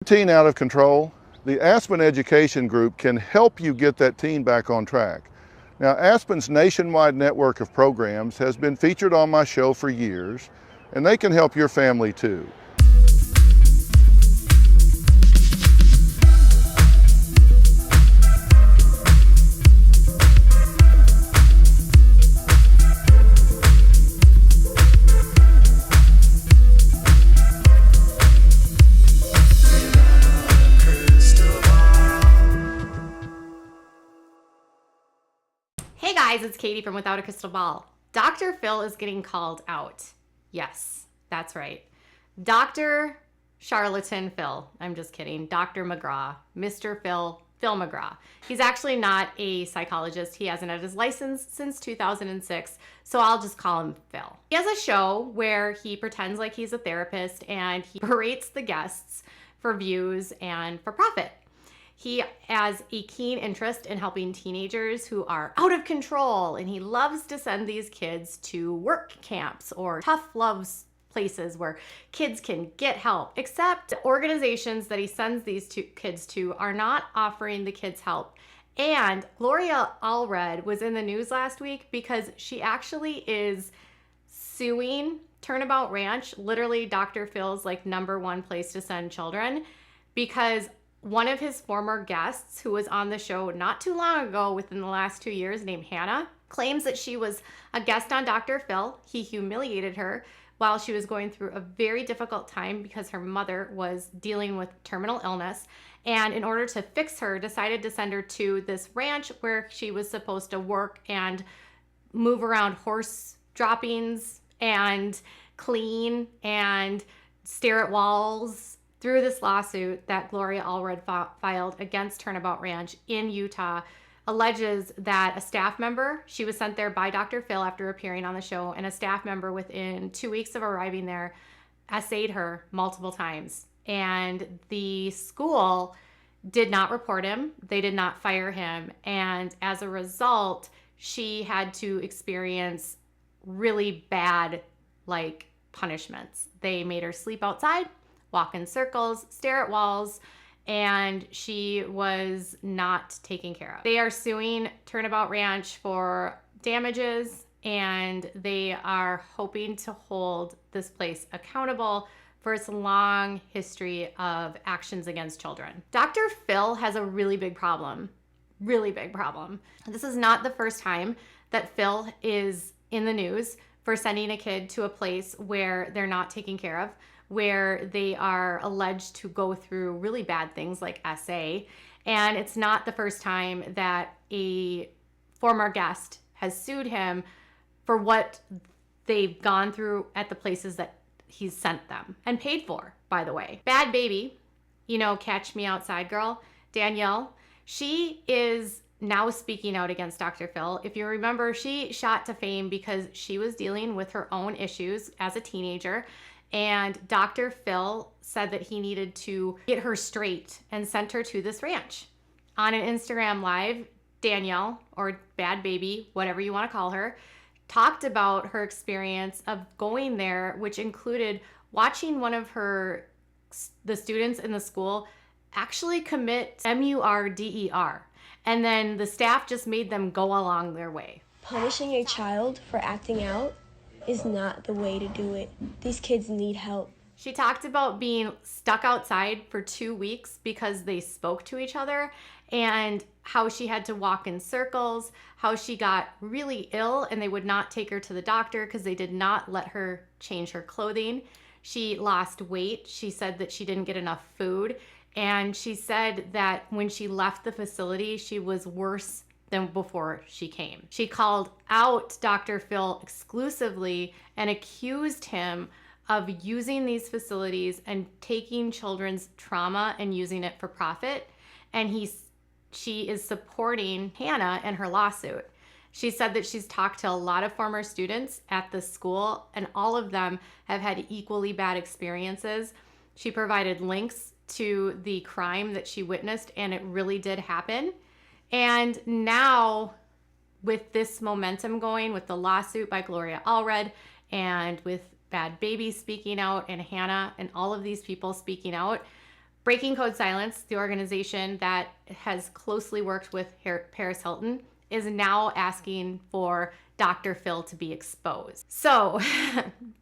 Teen out of control, the Aspen Education Group can help you get that teen back on track. Now, Aspen's nationwide network of programs has been featured on my show for years, and they can help your family too. Hey guys, it's Katie from Without a Crystal Ball. Dr. Phil is getting called out. Yes, that's right. Dr. Charlatan Phil. I'm just kidding. Dr. McGraw. Mr. Phil McGraw. He's actually not a psychologist. He hasn't had his license since 2006, so I'll just call him Phil. He has a show where he pretends like he's a therapist and he berates the guests for views and for profit. He has a keen interest in helping teenagers who are out of control, and he loves to send these kids to work camps or tough loves places where kids can get help. Except organizations that he sends these kids to are not offering the kids help. And Gloria Allred was in the news last week because she actually is suing Turnabout Ranch, literally Dr. Phil's #1 place to send children, because one of his former guests who was on the show not too long ago, within the last 2 years, named Hannah, claims that she was a guest on Dr. Phil. He humiliated her while she was going through a very difficult time because her mother was dealing with terminal illness. And in order to fix her, decided to send her to this ranch where she was supposed to work and move around horse droppings and clean and stare at walls. Through this lawsuit that Gloria Allred filed against Turnabout Ranch in Utah, alleges that a staff member, she was sent there by Dr. Phil after appearing on the show, and a staff member within 2 weeks of arriving there essayed her multiple times. And the school did not report him. They did not fire him. And as a result, she had to experience really bad, punishments. They made her sleep outside, walk in circles, stare at walls, and she was not taken care of. They are suing Turnabout Ranch for damages, and they are hoping to hold this place accountable for its long history of actions against children. Dr. Phil has a really big problem. Really big problem. This is not the first time that Phil is in the news for sending a kid to a place where they're not taken care of, where they are alleged to go through really bad things like SA. And it's not the first time that a former guest has sued him for what they've gone through at the places that he's sent them and paid for, by the way. Bad Baby, Catch Me Outside girl, Danielle, she is now speaking out against Dr. Phil. If you remember, she shot to fame because she was dealing with her own issues as a teenager. And Dr. Phil said that he needed to get her straight and sent her to this ranch. On an Instagram Live, Danielle, or Bad Baby, whatever you want to call her, talked about her experience of going there, which included watching one of the students in the school actually commit murder. And then the staff just made them go along their way. Punishing a child for acting out is not the way to do it. These kids need help. She talked about being stuck outside for 2 weeks because they spoke to each other, and how she had to walk in circles, how she got really ill and they would not take her to the doctor because they did not let her change her clothing. She lost weight. She said that she didn't get enough food. And she said that when she left the facility, she was worse than before she came. She called out Dr. Phil exclusively and accused him of using these facilities and taking children's trauma and using it for profit. And she is supporting Hannah in her lawsuit. She said that she's talked to a lot of former students at the school, and all of them have had equally bad experiences. She provided links to the crime that she witnessed, and it really did happen. And now, with this momentum going, with the lawsuit by Gloria Allred, and with Bad Baby speaking out, and Hannah, and all of these people speaking out, Breaking Code Silence, the organization that has closely worked with Paris Hilton, is now asking for Dr. Phil to be exposed. So,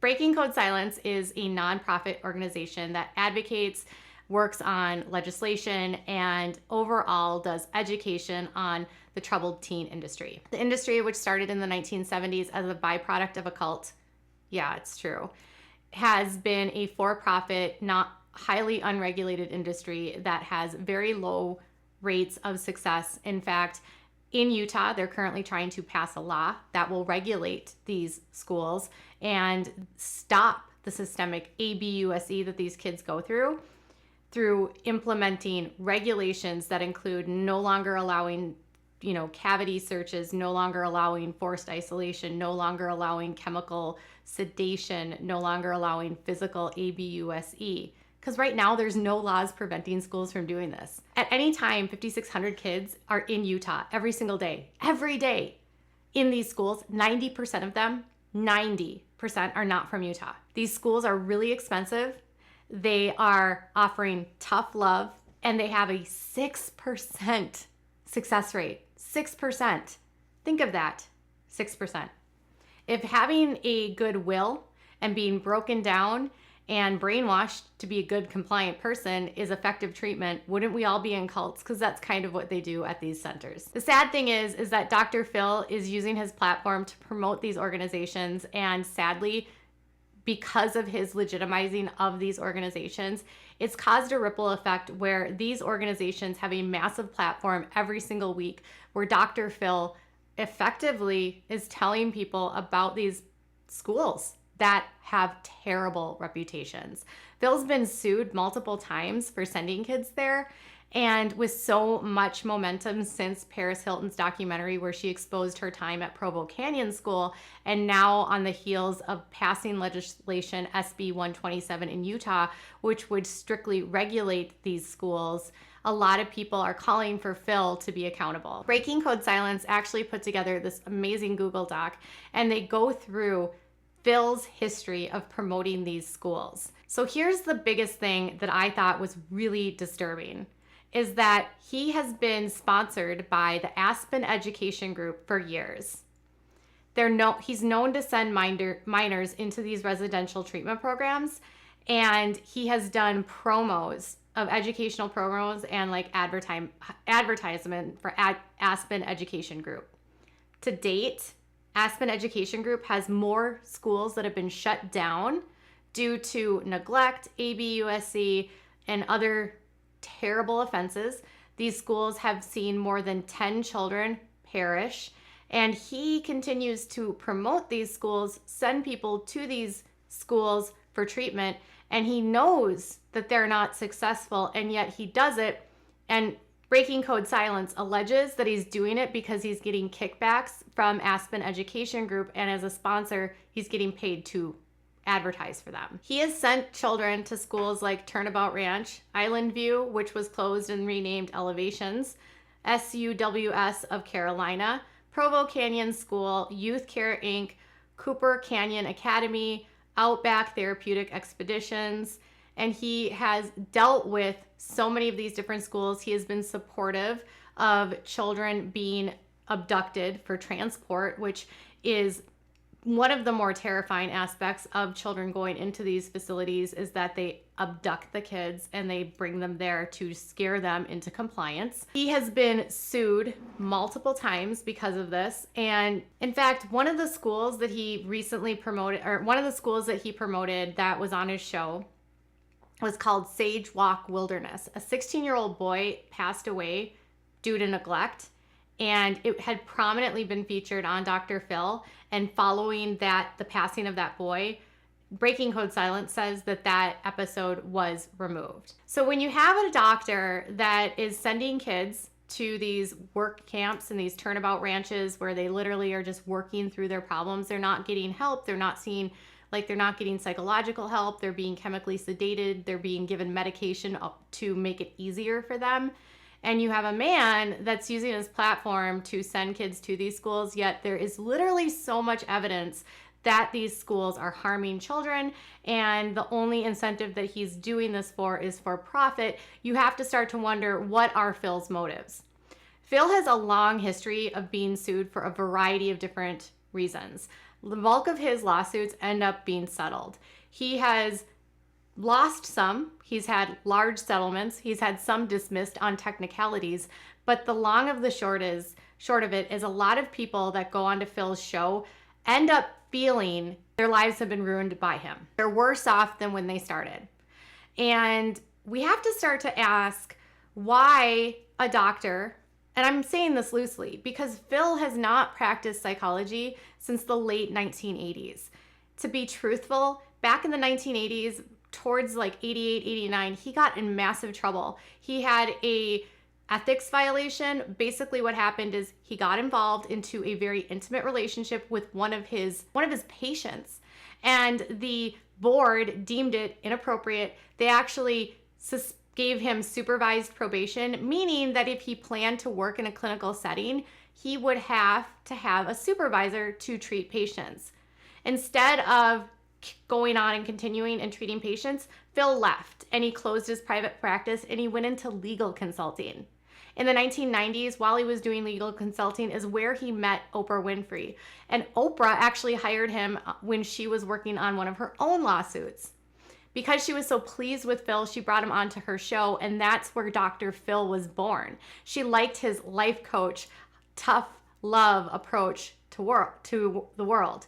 Breaking Code Silence is a nonprofit organization that advocates, works on legislation, and overall does education on the troubled teen industry. The industry, which started in the 1970s as a byproduct of a cult, yeah, it's true, has been a for-profit, not highly unregulated industry that has very low rates of success. In fact, in Utah, they're currently trying to pass a law that will regulate these schools and stop the systemic ABUSE that these kids go through implementing regulations that include no longer allowing, cavity searches, no longer allowing forced isolation, no longer allowing chemical sedation, no longer allowing physical ABUSE. Because right now there's no laws preventing schools from doing this. At any time, 5,600 kids are in Utah every single day, every day in these schools. 90% of them, 90% are not from Utah. These schools are really expensive. They are offering tough love, and they have a 6% success rate. 6%. Think of that, 6%. If having a good will and being broken down and brainwashed to be a good compliant person is effective treatment, wouldn't we all be in cults? Because that's kind of what they do at these centers. The sad thing is that Dr. Phil is using his platform to promote these organizations, and sadly, because of his legitimizing of these organizations, it's caused a ripple effect where these organizations have a massive platform every single week where Dr. Phil effectively is telling people about these schools that have terrible reputations. Phil's been sued multiple times for sending kids there, and with so much momentum since Paris Hilton's documentary where she exposed her time at Provo Canyon School, and now on the heels of passing legislation SB 127 in Utah, which would strictly regulate these schools, a lot of people are calling for Phil to be accountable. Breaking Code Silence actually put together this amazing Google Doc, and they go through Phil's history of promoting these schools. So here's the biggest thing that I thought was really disturbing, is that he has been sponsored by the Aspen Education Group for years. He's known to send minors into these residential treatment programs, and he has done promos of educational programs and like advertisement for Aspen Education Group. To date, Aspen Education Group has more schools that have been shut down due to neglect, ABUSE, and other terrible offenses. These schools have seen more than 10 children perish, and he continues to promote these schools, send people to these schools for treatment, and he knows that they're not successful, and yet he does it. And Breaking Code Silence alleges that he's doing it because he's getting kickbacks from Aspen Education Group, and as a sponsor, he's getting paid to advertise for them. He has sent children to schools like Turnabout Ranch, Island View, which was closed and renamed Elevations, SUWS of Carolina, Provo Canyon School, Youth Care Inc., Cooper Canyon Academy, Outback Therapeutic Expeditions, and he has dealt with so many of these different schools. He has been supportive of children being abducted for transport, which is one of the more terrifying aspects of children going into these facilities, is that they abduct the kids and they bring them there to scare them into compliance. He has been sued multiple times because of this. And in fact, one of the schools that he recently promoted, or one of the schools that he promoted that was on his show, was called Sage Walk Wilderness. A 16-year-old boy passed away due to neglect, and it had prominently been featured on Dr. Phil. And following that, the passing of that boy, Breaking Code Silence says that that episode was removed. So when you have a doctor that is sending kids to these work camps and these turnabout ranches where they literally are just working through their problems, they're not getting help, they're not getting psychological help, they're being chemically sedated, they're being given medication to make it easier for them. And you have a man that's using his platform to send kids to these schools, yet there is literally so much evidence that these schools are harming children and the only incentive that he's doing this for is for profit, you have to start to wonder, what are Phil's motives? Phil has a long history of being sued for a variety of different reasons. The bulk of his lawsuits end up being settled. He has lost some. He's had large settlements. He's had some dismissed on technicalities. But the long of the short of it is a lot of people that go onto Phil's show end up feeling their lives have been ruined by him. They're worse off than when they started. And we have to start to ask why a doctor, and I'm saying this loosely because Phil has not practiced psychology since the late 1980s. To be truthful, back in the 1980s, towards like 88, 89, he got in massive trouble. He had a ethics violation. Basically what happened is he got involved into a very intimate relationship with one of his patients, and the board deemed it inappropriate. They actually gave him supervised probation, meaning that if he planned to work in a clinical setting, he would have to have a supervisor to treat patients. Instead of going on and continuing and treating patients, Phil left and he closed his private practice and he went into legal consulting. In the 1990s, while he was doing legal consulting, is where he met Oprah Winfrey. And Oprah actually hired him when she was working on one of her own lawsuits. Because she was so pleased with Phil, she brought him onto her show, and that's where Dr. Phil was born. She liked his life coach, tough love approach to the world.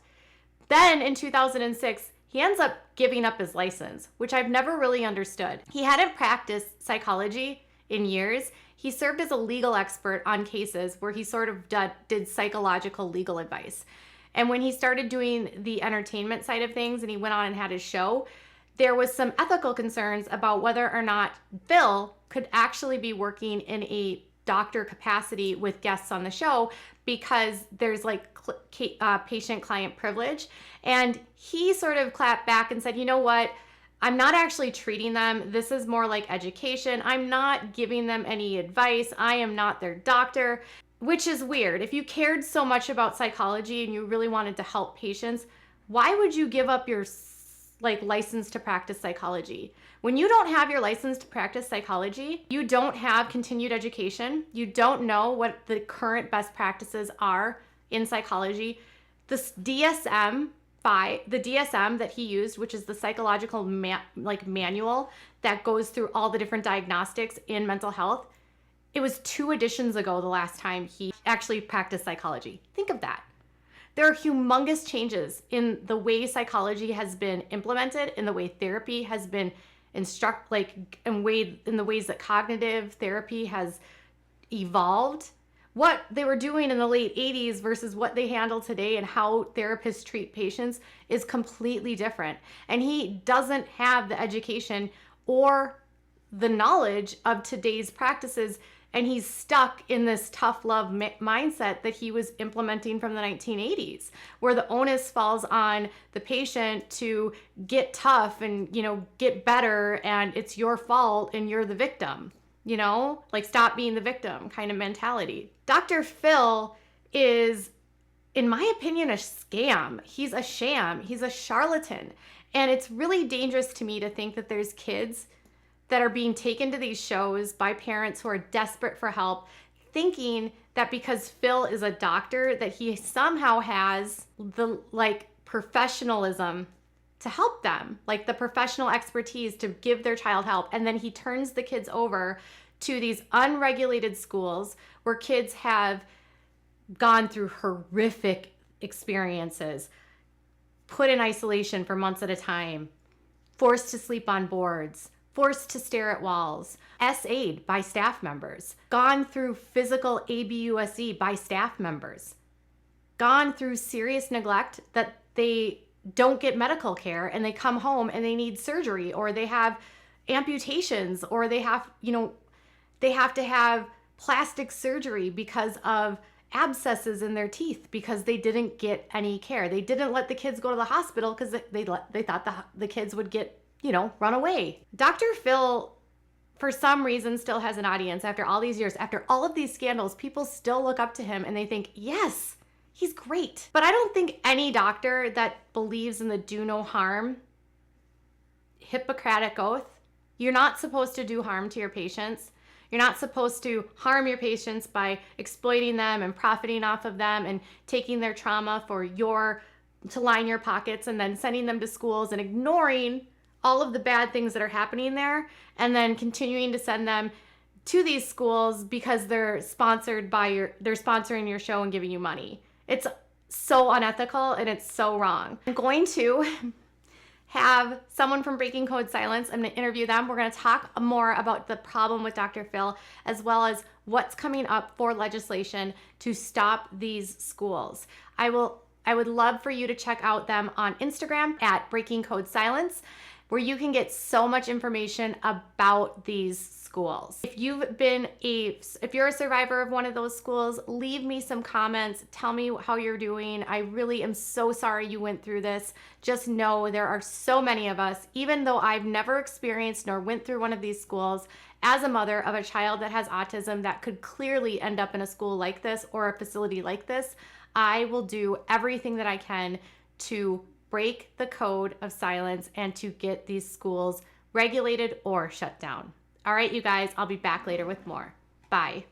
Then in 2006, he ends up giving up his license, which I've never really understood. He hadn't practiced psychology in years. He served as a legal expert on cases where he sort of did psychological legal advice. And when he started doing the entertainment side of things and he went on and had his show, there was some ethical concerns about whether or not Phil could actually be working in a doctor capacity with guests on the show, because there's like patient-client privilege. And he sort of clapped back and said, you know what? I'm not actually treating them. This is more like education. I'm not giving them any advice. I am not their doctor, which is weird. If you cared so much about psychology and you really wanted to help patients, why would you give up your license to practice psychology? When you don't have your license to practice psychology, you don't have continued education. You don't know what the current best practices are in psychology. This DSM the DSM that he used, which is the psychological manual that goes through all the different diagnostics in mental health, it was 2 editions ago the last time he actually practiced psychology. Think of that. There are humongous changes in the way psychology has been implemented, in the way therapy has been in the ways that cognitive therapy has evolved. What they were doing in the late 80s versus what they handle today and how therapists treat patients is completely different. And he doesn't have the education or the knowledge of today's practices, and he's stuck in this tough love mindset that he was implementing from the 1980s, where the onus falls on the patient to get tough and, get better, and it's your fault and you're the victim. Stop being the victim kind of mentality. Dr. Phil is, in my opinion, a scam. He's a sham. He's a charlatan. And it's really dangerous to me to think that there's kids that are being taken to these shows by parents who are desperate for help, thinking that because Phil is a doctor, that he somehow has the professionalism to help them, the professional expertise to give their child help. And then he turns the kids over to these unregulated schools where kids have gone through horrific experiences, put in isolation for months at a time, forced to sleep on boards, forced to stare at walls, SA'd by staff members, gone through physical ABUSE by staff members, gone through serious neglect that they don't get medical care and they come home and they need surgery, or they have amputations, or they have to have plastic surgery because of abscesses in their teeth because they didn't get any care. They didn't let the kids go to the hospital because they thought the kids would get, run away. Dr. Phil, for some reason, still has an audience after all these years. After all of these scandals, people still look up to him and they think, yes, He's great. But I don't think any doctor that believes in the do no harm Hippocratic oath, you're not supposed to do harm to your patients. You're not supposed to harm your patients by exploiting them and profiting off of them and taking their trauma to line your pockets and then sending them to schools and ignoring all of the bad things that are happening there and then continuing to send them to these schools because they're sponsoring your show and giving you money. It's so unethical and it's so wrong. I'm going to have someone from Breaking Code Silence. I'm going to interview them. We're going to talk more about the problem with Dr. Phil, as well as what's coming up for legislation to stop these schools. I would love for you to check out them on Instagram at Breaking Code Silence, where you can get so much information about these schools. If you're a survivor of one of those schools, leave me some comments. Tell me how you're doing. I really am so sorry you went through this. Just know there are so many of us, even though I've never experienced nor went through one of these schools, as a mother of a child that has autism that could clearly end up in a school like this or a facility like this, I will do everything that I can to break the code of silence and to get these schools regulated or shut down. All right, you guys, I'll be back later with more. Bye.